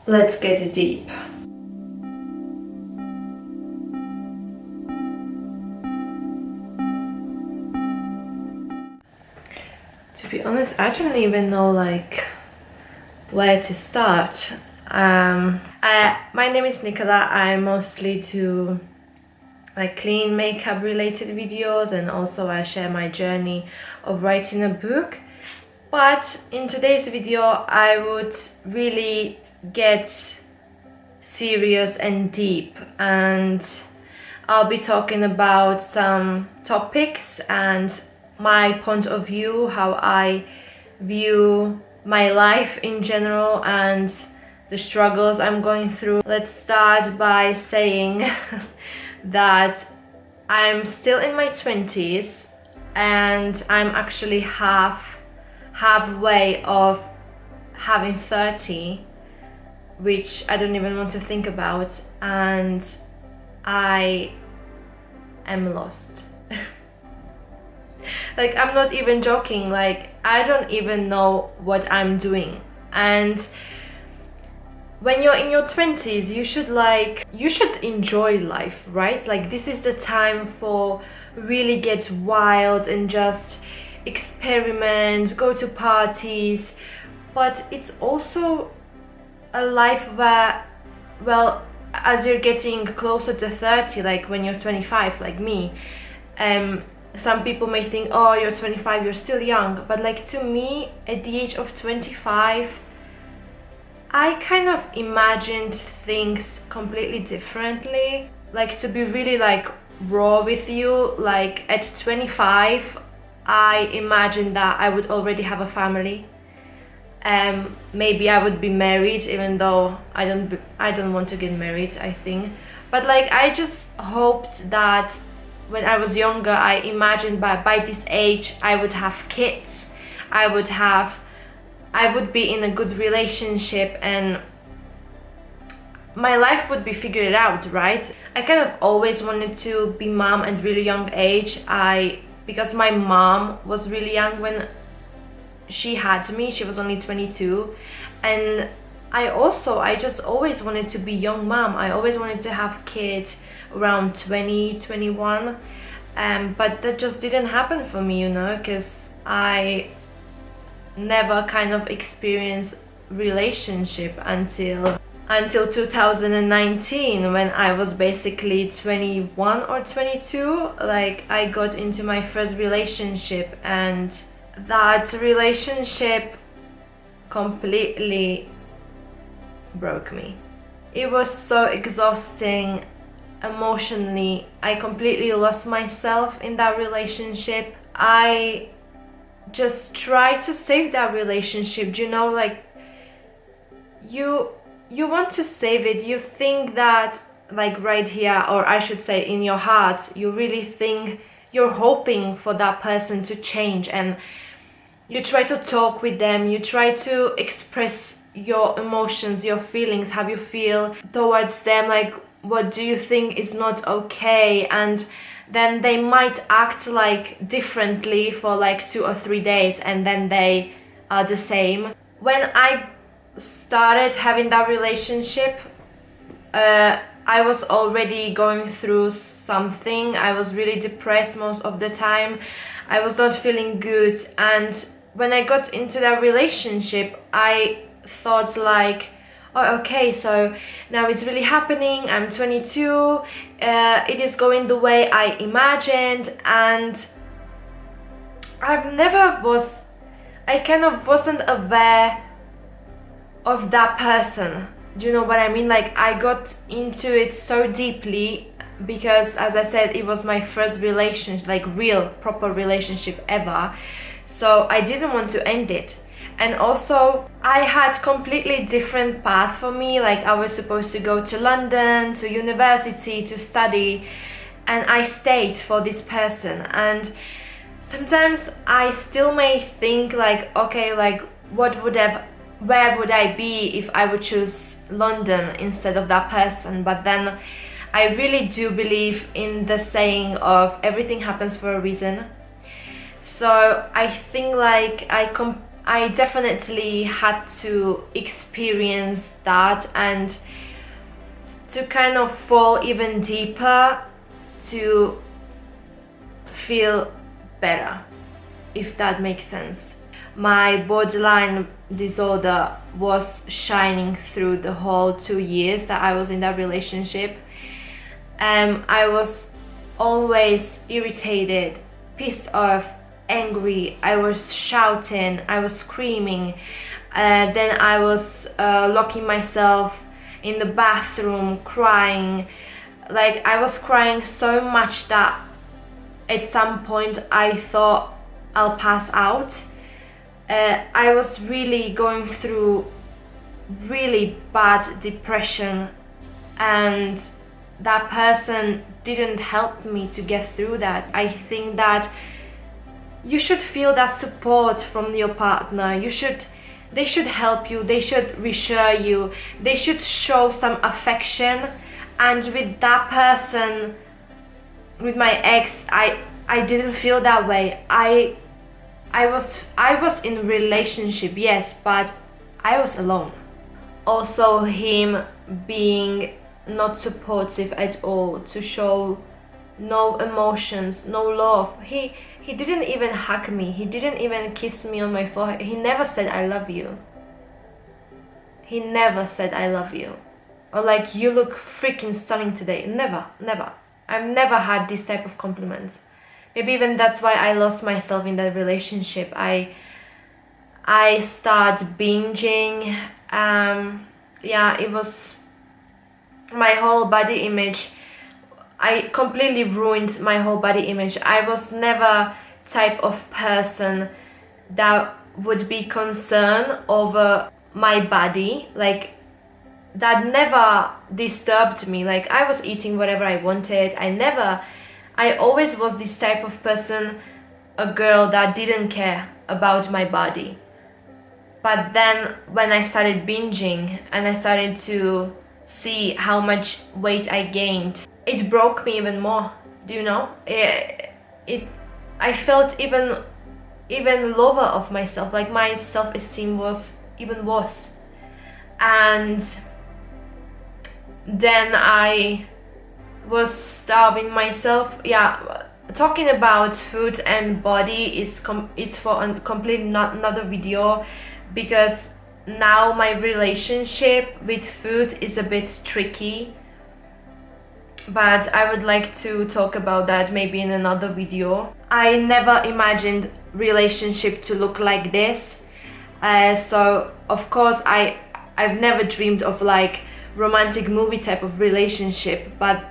Let's get deep. To be honest, I don't even know where to start. My name is Nicola. I mostly do clean makeup related videos, and also I share my journey of writing a book. But in today's video, I would really get serious and deep, and I'll be talking about some topics and my point of view, how I view my life in general and the struggles I'm going through. Let's start by saying that I'm still in my 20s and I'm actually halfway of having 30, which I don't even want to think about, and I am lost. I'm not even joking, I don't even know what I'm doing. And when you're in your 20s, you should enjoy life, right? This is the time for really get wild and just experiment, go to parties. But it's also a life where, well, as you're getting closer to 30, when you're 25, like me, some people may think, oh, you're 25, you're still young. But to me, at the age of 25, I kind of imagined things completely differently. To be really raw with you, at 25, I imagined that I would already have a family. Maybe I would be married, even though I don't want to get married, I think. But I just hoped that when I was younger, I imagined by this age I would have kids, I would be in a good relationship, and my life would be figured out, right? I kind of always wanted to be mom at really young age. Because my mom was really young when she had me. She was only 22, and I just always wanted to be young mom. I always wanted to have kids around 20, 21, but that just didn't happen for me, because I never kind of experienced relationship until 2019, when I was basically 21 or 22. I got into my first relationship, and that relationship completely broke me. It was so exhausting emotionally. I completely lost myself in that relationship. I just tried to save that relationship, you want to save it. You think that right here, or I should say in your heart, you really think, you're hoping for that person to change, and you try to talk with them, you try to express your emotions, your feelings, how you feel towards them, what do you think is not okay, and then they might act differently for 2 or 3 days, and then they are the same. When I started having that relationship, I was already going through something. I was really depressed most of the time. I was not feeling good, and when I got into that relationship, I thought oh, okay, so now it's really happening. I'm 22. It is going the way I imagined, and I kind of wasn't aware of that person. Do you know what I mean? I got into it so deeply because, as I said, it was my first relationship, real proper relationship ever. So I didn't want to end it. And also, I had completely different path for me. I was supposed to go to London, to university, to study, and I stayed for this person. And sometimes I still may think okay, where would I be if I would choose London instead of that person? But then I really do believe in the saying of everything happens for a reason. So I think I definitely had to experience that and to kind of fall even deeper to feel better, if that makes sense. My borderline disorder was shining through the whole 2 years that I was in that relationship. I was always irritated, pissed off, angry. I was shouting, I was screaming. Then I was locking myself in the bathroom, crying. Like, I was crying so much that at some point I thought I'll pass out. I was really going through really bad depression, and that person didn't help me to get through that. I think that you should feel that support from your partner. They should help you, they should reassure you, they should show some affection. And with that person, with my ex, I didn't feel that way. I was in a relationship, yes, but I was alone. Also, him being not supportive at all, to show no emotions, no love. He didn't even hug me. He didn't even kiss me on my forehead. He never said I love you. He never said I love you. Or like, you look freaking stunning today. Never, never. I've never had this type of compliments. Maybe even that's why I lost myself in that relationship. I started binging. It was my whole body image. I completely ruined my whole body image. I was never type of person that would be concerned over my body. Like, that never disturbed me. Like, I was eating whatever I wanted. I always was this type of person, a girl that didn't care about my body. But then when I started binging and I started to see how much weight I gained, it broke me even more. Do you know? I felt even lower of myself. Like, my self-esteem was even worse. And then I was starving myself. Talking about food and body it's for a completely another video, because now my relationship with food is a bit tricky. But I would like to talk about that maybe in another video. I never imagined relationship to look like this. So of course I've never dreamed of like romantic movie type of relationship, but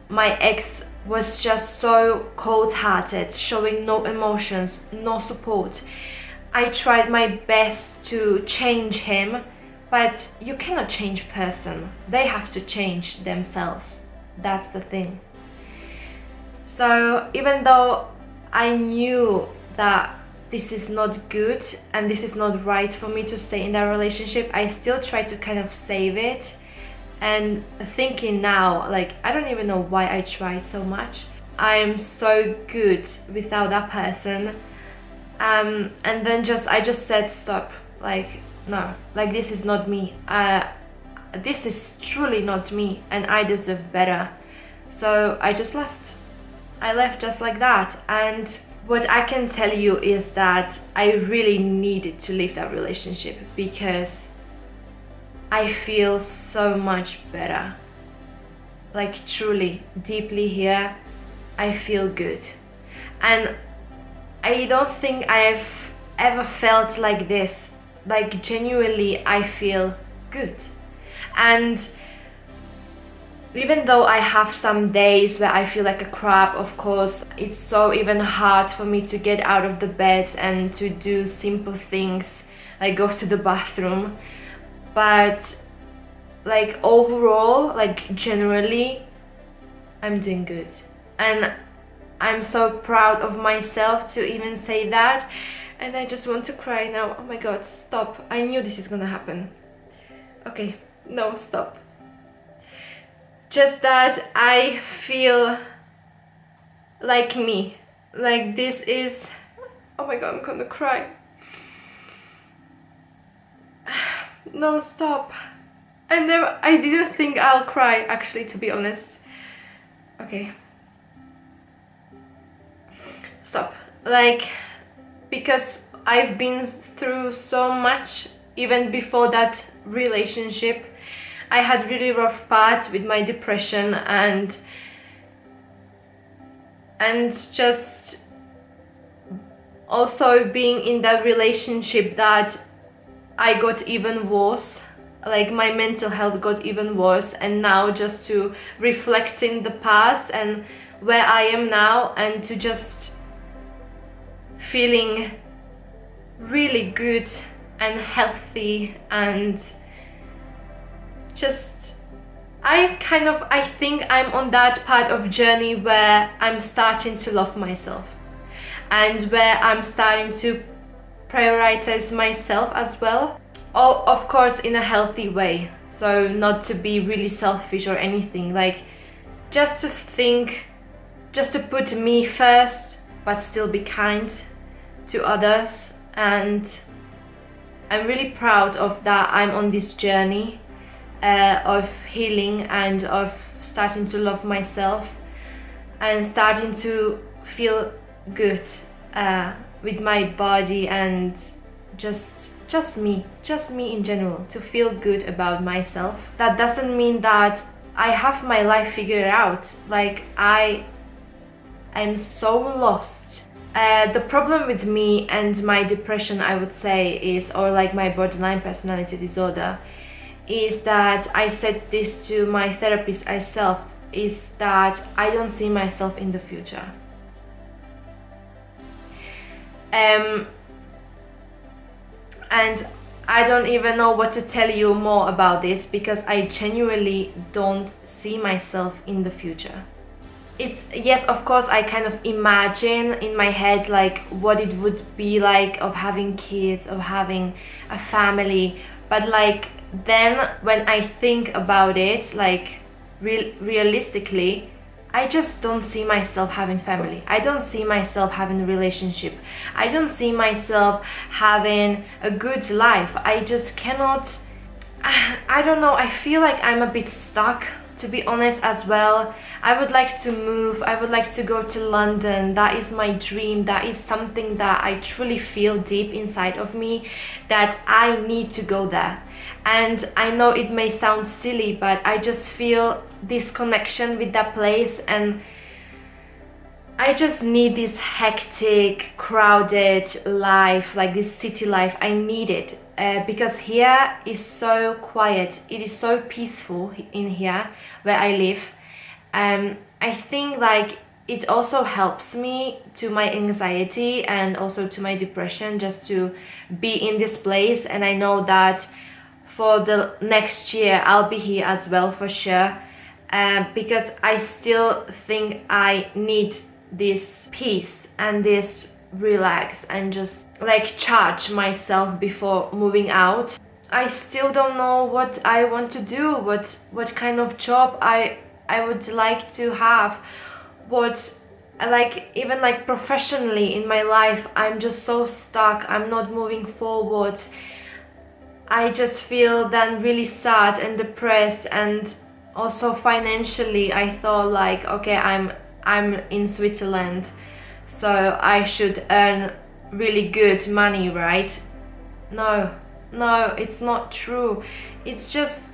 my ex was just so cold-hearted, showing no emotions, no support. I tried my best to change him, but you cannot change person. They have to change themselves. That's the thing. So even though I knew that this is not good and this is not right for me to stay in that relationship, I still tried to kind of save it. And thinking now, like, I don't even know why I tried so much. I'm so good without that person. And then I just said stop. Like, no, like, this is not me. This is truly not me, and I deserve better. So I just left. I left just like that. And what I can tell you is that I really needed to leave that relationship, because I feel so much better. Like, truly, deeply here, I feel good. And I don't think I've ever felt like this. Like, genuinely, I feel good. And even though I have some days where I feel like a crap, of course, it's so even hard for me to get out of the bed and to do simple things like go to the bathroom. But like, overall, like, generally, I'm doing good. And I'm so proud of myself to even say that. And I just want to cry now. Oh my god, stop. I knew this is gonna happen. Okay, no, stop. Just that I feel like me. Like, this is... Oh my god, I'm gonna cry. No, stop. I didn't think I'll cry, actually, to be honest. Okay. Stop. Like, because I've been through so much, even before that relationship. I had really rough parts with my depression and just also being in that relationship that I got even worse. Like, my mental health got even worse, and now just to reflect in the past and where I am now, and to just feeling really good and healthy, and just I think I'm on that part of journey where I'm starting to love myself, and where I'm starting to prioritize myself as well. Oh, of course, in a healthy way. So not to be really selfish or anything, like just to put me first, but still be kind to others. And I'm really proud of that. I'm on this journey of healing and of starting to love myself and starting to feel good with my body, and just me in general, to feel good about myself. That doesn't mean that I have my life figured out. Like, I'm so lost. The problem with me and my depression, I would say, is, or like my borderline personality disorder, is that I said this to my therapist myself, is that I don't see myself in the future. And I don't even know what to tell you more about this, because I genuinely don't see myself in the future. It's, yes, of course, I kind of imagine in my head like what it would be like of having kids, of having a family, but like then when I think about it, like realistically, I just don't see myself having family. I don't see myself having a relationship. I don't see myself having a good life. I just cannot. I don't know. I feel like I'm a bit stuck, to be honest, as well. I would like to move. I would like to go to London. That is my dream. That is something that I truly feel deep inside of me, that I need to go there. And I know it may sound silly, but I just feel this connection with that place, and I just need this hectic, crowded life, like this city life. I need it because here is so quiet. It is so peaceful in here where I live. I think like it also helps me to my anxiety and also to my depression, just to be in this place. And I know that for the next year I'll be here as well, for sure, because I still think I need this peace and this relax and just like charge myself before moving out. I still don't know what I want to do, what kind of job I would like to have, what, like, even like professionally in my life. I'm just so stuck. I'm not moving forward. I just feel then really sad and depressed, and also financially I thought like, okay, I'm in Switzerland, so I should earn really good money, right? No, it's not true. It's just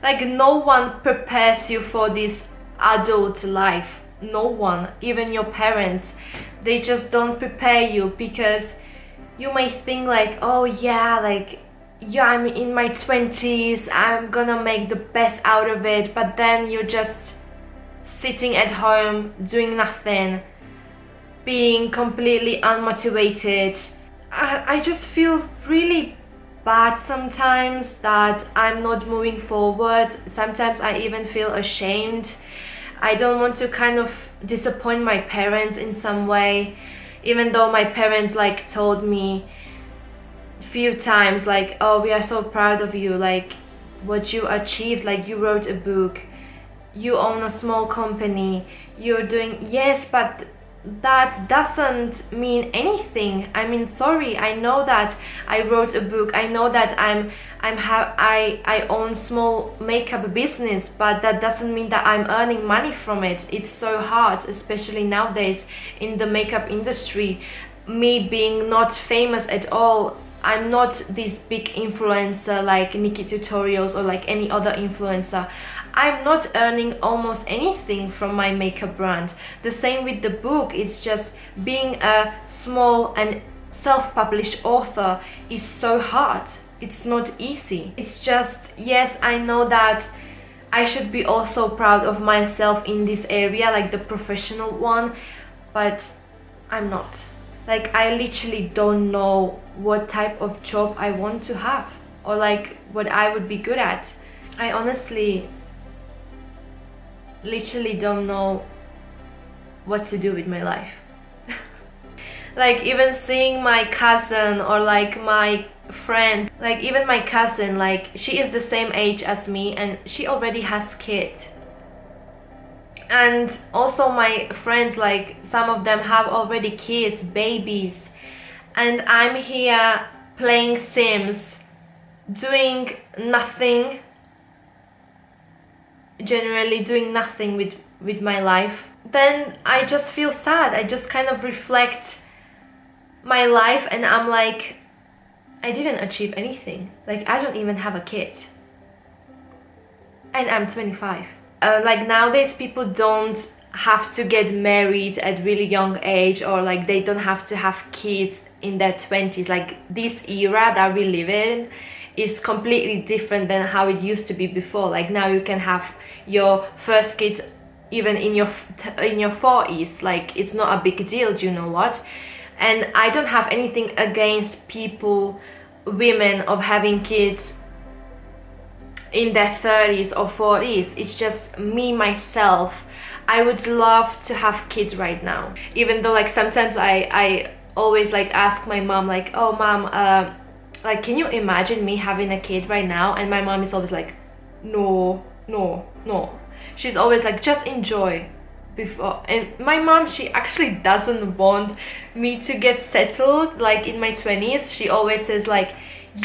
like no one prepares you for this adult life. No one, even your parents, they just don't prepare you, because you may think like, oh yeah, like, yeah, I'm in my 20s, I'm gonna make the best out of it, but then you're just sitting at home doing nothing, being completely unmotivated. I just feel really bad sometimes that I'm not moving forward. Sometimes I even feel ashamed. I don't want to kind of disappoint my parents in some way, even though my parents like told me few times like, oh, we are so proud of you, like what you achieved, like you wrote a book, you own a small company, you're doing, yes, but that doesn't mean anything. I mean, sorry, I know that I wrote a book, I know that I own small makeup business, but that doesn't mean that I'm earning money from it. It's so hard, especially nowadays in the makeup industry. Me being not famous at all, I'm not this big influencer like Nikki Tutorials or like any other influencer. I'm not earning almost anything from my makeup brand. The same with the book. It's just being a small and self-published author is so hard. It's not easy. It's just, yes, I know that I should be also proud of myself in this area, like the professional one, but I'm not. Like, I literally don't know what type of job I want to have or like what I would be good at. I honestly literally don't know what to do with my life. Like, even seeing my cousin or like my friends, like even my cousin, like she is the same age as me and she already has kids. And also my friends, like some of them have already kids, babies, and I'm here playing Sims, doing nothing, generally doing nothing with my life. Then I just feel sad. I just kind of reflect my life and I'm like, I didn't achieve anything. Like, I don't even have a kid and I'm 25. Like nowadays people don't have to get married at really young age, or like they don't have to have kids in their 20s. Like, this era that we live in is completely different than how it used to be before. Like, now you can have your first kid even in your 40s. Like, it's not a big deal, do you know what? And I don't have anything against people, women, of having kids in their 30s or 40s. It's just me, myself, I would love to have kids right now. Even though like sometimes I always like ask my mom like, oh mom, like can you imagine me having a kid right now? And my mom is always like, no. She's always like, just enjoy before. And my mom, she actually doesn't want me to get settled like in my 20s. She always says like,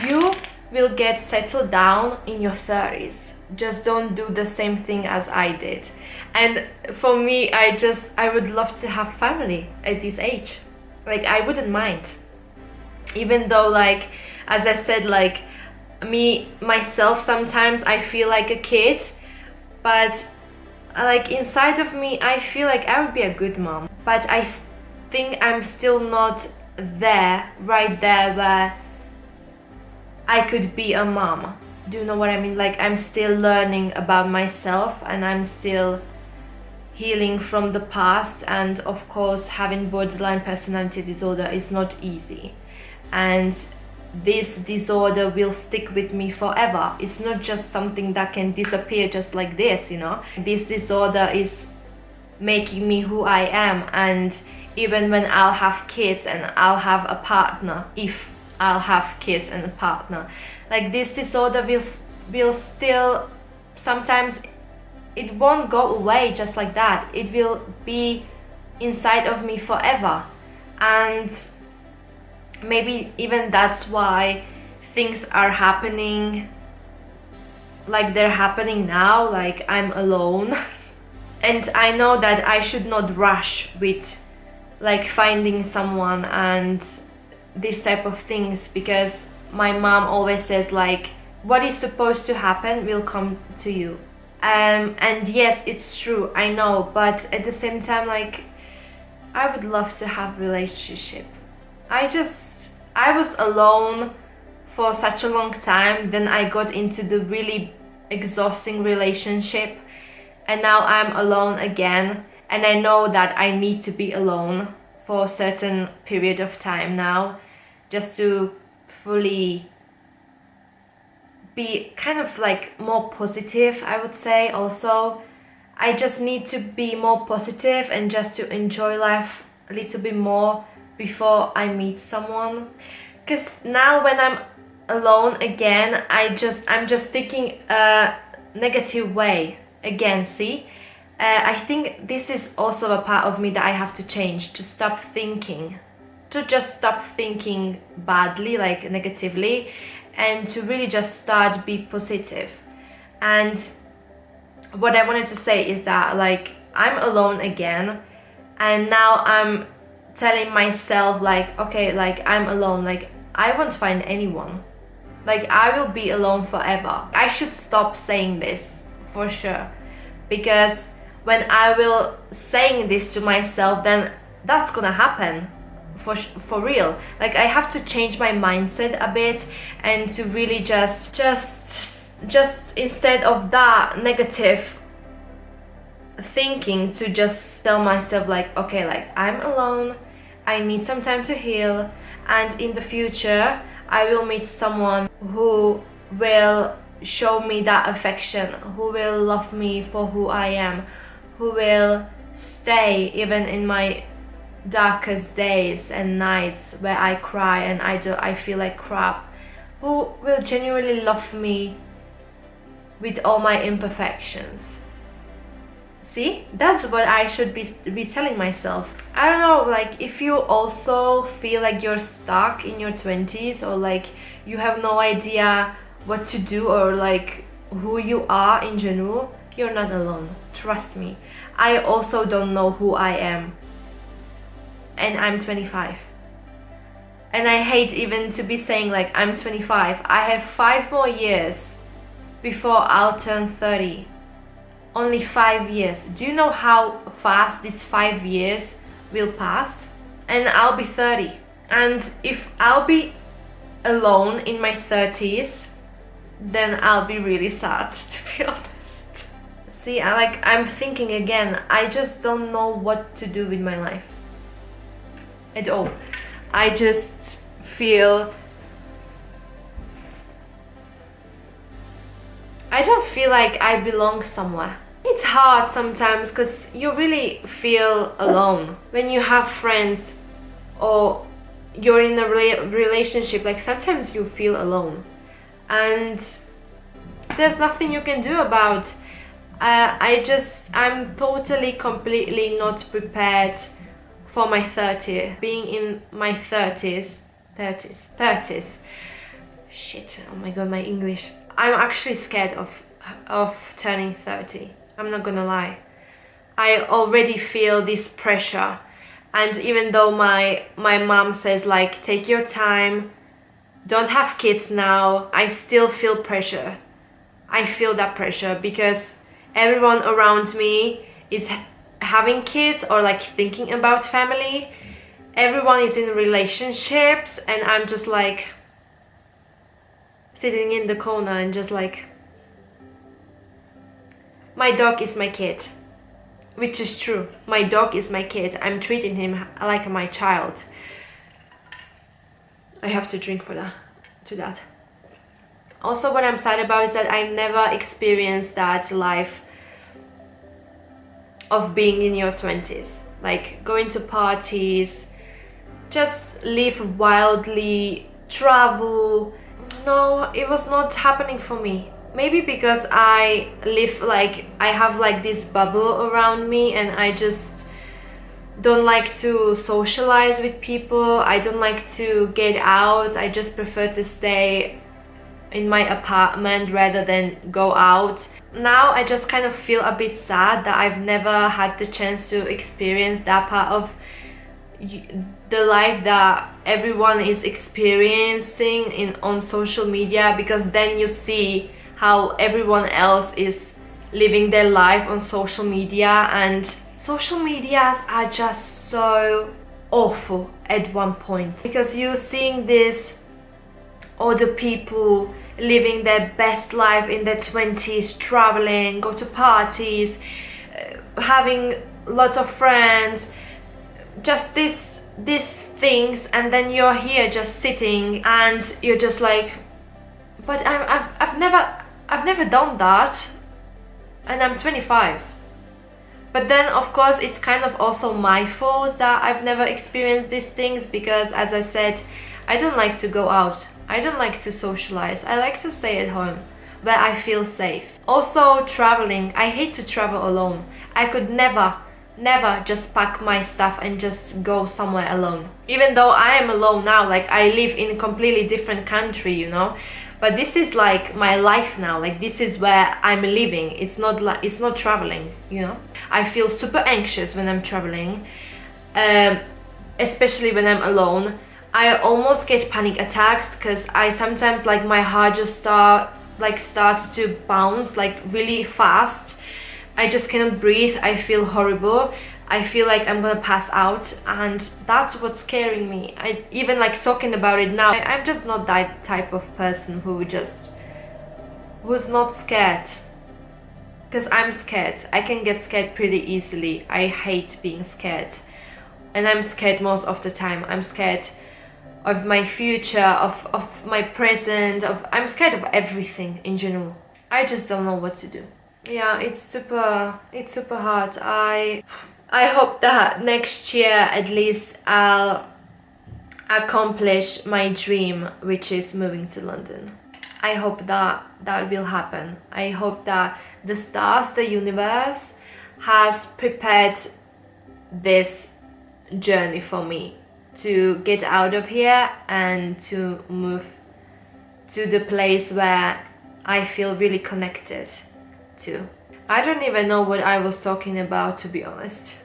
you will get settled down in your 30s. Just don't do the same thing as I did. And for me, I would love to have family at this age. Like, I wouldn't mind. Even though, like, as I said, like, me, myself, sometimes I feel like a kid, but like inside of me, I feel like I would be a good mom. But I think I'm still not there, right there where I could be a mom. Do you know what I mean? Like, I'm still learning about myself and I'm still healing from the past. And of course, having borderline personality disorder is not easy. And this disorder will stick with me forever. It's not just something that can disappear just like this, you know? This disorder is making me who I am. And even when I'll have kids and I'll have a partner, if I'll have kids and a partner, like, this disorder will still, sometimes it won't go away just like that. It will be inside of me forever. And maybe even that's why things are happening like they're happening now, like I'm alone. And I know that I should not rush with like finding someone and this type of things, because my mom always says like, what is supposed to happen will come to you. And yes, it's true, I know, but at the same time, like, I would love to have relationship. I was alone for such a long time, then I got into the really exhausting relationship, and now I'm alone again, and I know that I need to be alone for a certain period of time now, just to fully be kind of like more positive, I would say. Also, I just need to be more positive and just to enjoy life a little bit more before I meet someone. Because now when I'm alone again, I'm just taking a negative way again, see? I think this is also a part of me that I have to change, to just stop thinking badly, like negatively, and to really just start be positive. And what I wanted to say is that like I'm alone again, and now I'm telling myself like, okay, like I'm alone, like I won't find anyone, like I will be alone forever. I should stop saying this for sure, because when I will saying this to myself, then that's gonna happen for real. Like I have to change my mindset a bit, and to really just instead of that negative thinking, to just tell myself like, okay, like I'm alone, I need some time to heal, and in the future I will meet someone who will show me that affection, who will love me for who I am, who will stay even in my darkest days and nights where I cry and I feel like crap, who will genuinely love me with all my imperfections. See, that's what I should be telling myself. I don't know, like if you also feel like you're stuck in your 20s, or like you have no idea what to do, or like who you are in general, you're not alone. Trust me. I also don't know who I am. And I'm 25. And I hate even to be saying like I'm 25. I have 5 more years before I'll turn 30. Only 5 years. Do you know how fast these 5 years will pass? And I'll be 30. And if I'll be alone in my 30s, then I'll be really sad, to be honest. See, I'm thinking again, I just don't know what to do with my life at all. I just feel, I don't feel like I belong somewhere. It's hard sometimes because you really feel alone when you have friends or you're in a relationship. Like sometimes you feel alone, and there's nothing you can do about. I'm totally, completely not prepared for my 30s. Being in my 30s. Shit, oh my god, my English. I'm actually scared of turning 30. I'm not gonna lie. I already feel this pressure. And even though my mom says like, take your time, don't have kids now, I still feel pressure. I feel that pressure because everyone around me is having kids or like thinking about family. Everyone is in relationships, and I'm just like sitting in the corner and just like, my dog is my kid, which is true. My dog is my kid. I'm treating him like my child. I have to drink to that. Also, what I'm sad about is that I never experienced that life of being in your 20s, like going to parties, just live wildly, travel. No, it was not happening for me. Maybe because I live like, I have like this bubble around me, and I just don't like to socialize with people. I don't like to get out. I just prefer to stay in my apartment rather than go out. Now I just kind of feel a bit sad that I've never had the chance to experience that part of the life that everyone is experiencing on social media, because then you see how everyone else is living their life on social media, and social medias are just so awful at one point, because you're seeing this other people living their best life in their 20s, traveling, go to parties, having lots of friends, just these things, and then you're here just sitting and you're just like, but I've never done that, and I'm 25. But then of course it's kind of also my fault that I've never experienced these things, because as I said, I don't like to go out. I don't like to socialize. I like to stay at home where I feel safe. Also traveling. I hate to travel alone. I could never just pack my stuff and just go somewhere alone. Even though I am alone now, like I live in a completely different country, you know, but this is like my life now. Like this is where I'm living. It's not like, it's not traveling, you know. I feel super anxious when I'm traveling, especially when I'm alone. I almost get panic attacks because I sometimes, like, my heart just starts to bounce like really fast. I just cannot breathe. I feel horrible. I feel like I'm gonna pass out, and that's what's scaring me. I even like talking about it now. I'm just not that type of person who's not scared. Because I'm scared. I can get scared pretty easily. I hate being scared. And I'm scared most of the time. I'm scared of my future, of my present, I'm scared of everything in general. I just don't know what to do. Yeah, it's super hard. I hope that next year at least I'll accomplish my dream, which is moving to London. I hope that will happen. I hope that the stars, the universe has prepared this journey for me to get out of here and to move to the place where I feel really connected to. I don't even know what I was talking about, to be honest.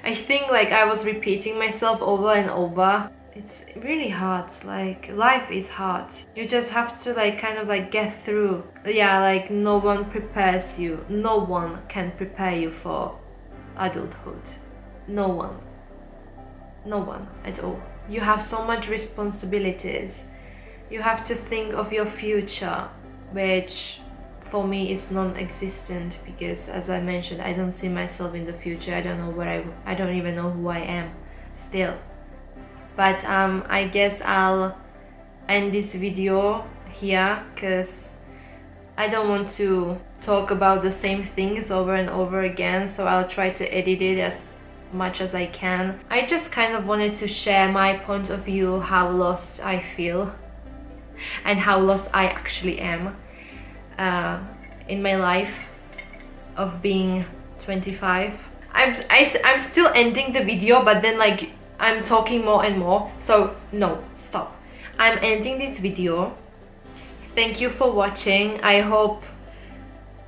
I think like I was repeating myself over and over. It's really hard. Like, life is hard. You just have to like kind of like get through. Yeah, like no one prepares you. No one can prepare you for adulthood. No one. No one at all. You have so much responsibilities. You have to think of your future, which for me is non-existent because, as I mentioned, I don't see myself in the future. I don't know where I don't even know who I am still. But I guess I'll end this video here because I don't want to talk about the same things over and over again, so I'll try to edit it as much as I can. I just kind of wanted to share my point of view, how lost I feel and how lost I actually am in my life of being 25. I'm still ending the video, but then like I'm talking more and more, so no, stop. I'm ending this video. Thank you for watching. I hope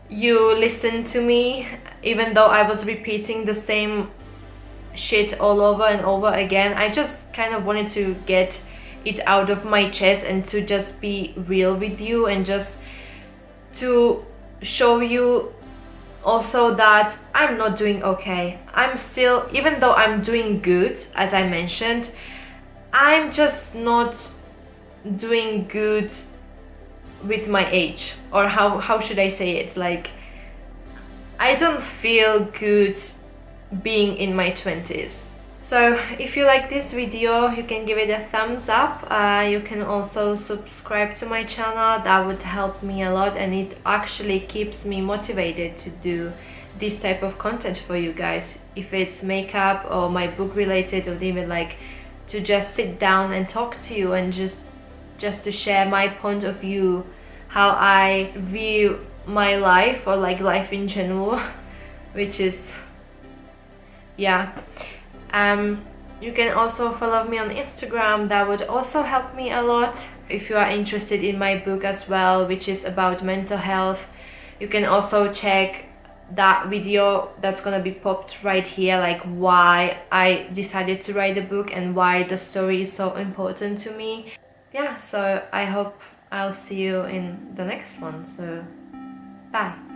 you listened to me even though I was repeating the same shit all over and over again. I just kind of wanted to get it out of my chest and to just be real with you and just to show you also that I'm not doing okay. I'm still, even though I'm doing good, as I mentioned, I'm just not doing good with my age, or how should I say it, like I don't feel good being in my 20s. So if you like this video, you can give it a thumbs up. You can also subscribe to my channel. That would help me a lot, and it actually keeps me motivated to do this type of content for you guys. If it's makeup or my book related, or even like to just sit down and talk to you and just to share my point of view, how I view my life, or like life in general, which is, yeah. You can also follow me on Instagram. That would also help me a lot. If you are interested in my book as well, which is about mental health, you can also check that video that's gonna be popped right here, like why I decided to write the book and why the story is so important to me. Yeah, so I hope I'll see you in the next one. So bye.